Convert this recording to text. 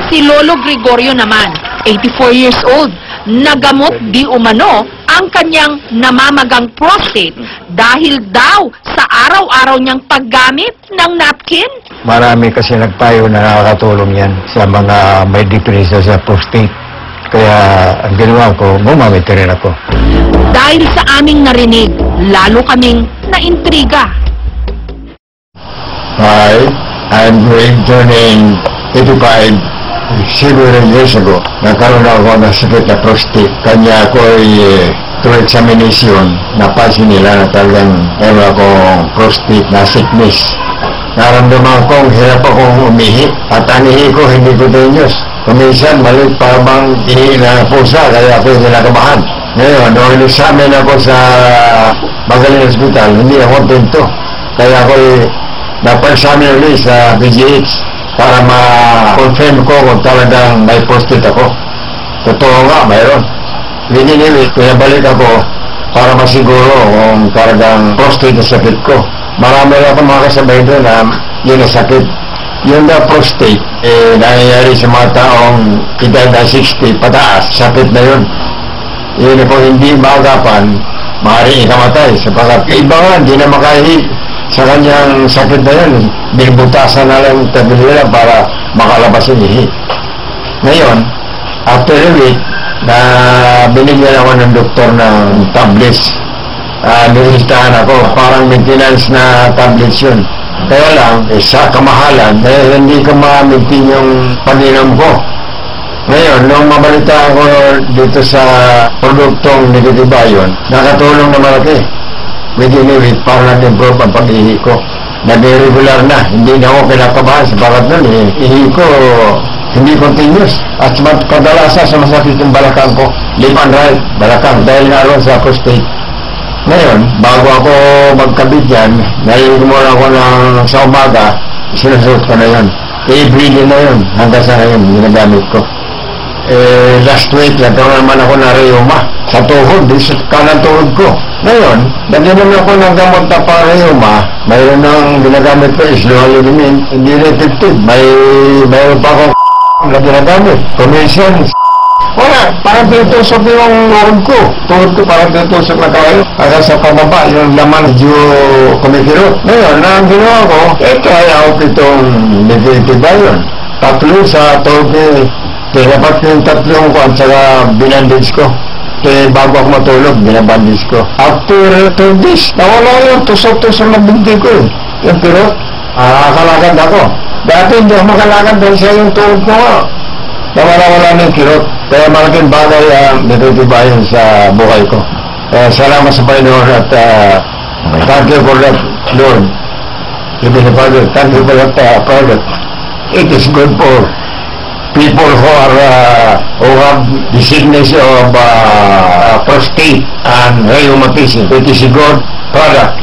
Si Lolo Gregorio naman, 84 years old, nagamot di umano ang kanyang namamagang prostate dahil daw sa araw-araw niyang paggamit ng napkin. Marami kasi nagpayo na nakakatulong yan sa mga may depresya sa prostate. Kaya ang ginawa ko, gumamit rin ako. Dahil sa aming narinig, lalo kaming naintriga. Hi, I'm turning 85. Siguro years ago, nagkaroon ako ng sakit na prostate. Kanya ako through examination, napansin nila na talagang meron akong prostate na sickness. Naramdaman kong hirap akong umihi at ang ihi ko hindi ko tenyos. Kuminsan maliit para bang ihi na pusa kaya ako kinakabahan. Ngayon, nung in-examine ako sa Magaling Hospital, hindi ako kontento. Kaya ako napa-examine ulit sa PGH para ma-confirm ko kung talagang may prostate ako. Totoo nga, mayroon. Lininiwit, pinabalik ako para masiguro kung talagang prostate na sakit ko. Marami lang akong mga kasabay doon na yun na sakit. Yung na prostate, nangyayari sa mga taong edad na 60 pataas, sakit na yun. Yun po hindi maagapan, maaaring ikamatay. Sapagkat iba nga, hindi na makahi sa kanyang sakit na yun. Binibutasan na lang tabi nila para makalabas yung ihi. Ngayon, after a week, na binigyan ako ng doktor ng tablets. Nilistahan ako, parang maintenance na tablets yun. Kaya lang, sa kamahalan, hindi ko ma-maintain yung paninom ko. Ngayon, nung mabalita ako dito sa produktong Negatibayon, nakatulong na malaki. Within a week, parang nag-improve ang pag-ihi ko. Nag-regular na, hindi na ako kinakabahan sa bakat nun. Ihi ko, hindi continuous. At kadalasan sa masakit yung balakang ko, left and right, balakang, dahil naroon sa prostate. Ngayon, bago ako magkabit yan, nalilin ko muna ako sa umaga, sinusuot ko na yun. Every day na yun, hanggang sa ngayon, ginagamit ko. Last week, nagkaroon naman ako na rheuma sa tuhod, sa kanan tuhod ko. Ngayon, nagdinom ako ng gamot na para rheuma, mayroon nang ginagamit ko is Loalimin, hindi na effective. Mayroon pa akong na ginagamit. Commission, wala, parang tinutusok yung tuhod ko. Tuhod ko parang tinutusok na kayo. Hanggang sa pababa, yung laman medyo kumikirot. Ngayon, ang ginawa ko, kaya ako itong Negatibayon. Tatlo sa tuhod ko. Dapat yung tatlong ko at saka binandage ko. Bago ako matulog, binabandage ko. After 2 days, nawala yung tusok-tusok na binti ko. Yung pirot, akalakad ako. Dati hindi ako makalakad dahil sa yung tuhod ko nga. Nawala-wala na yung kirot. Kaya malaking bagay ang Negatibayon sa buhay ko. Salamat sa Panginoon at thank you for that, Lord. Even Father, thank you for that product. It is good for people who have the sickness of prostate and rheumatism. It is a good product.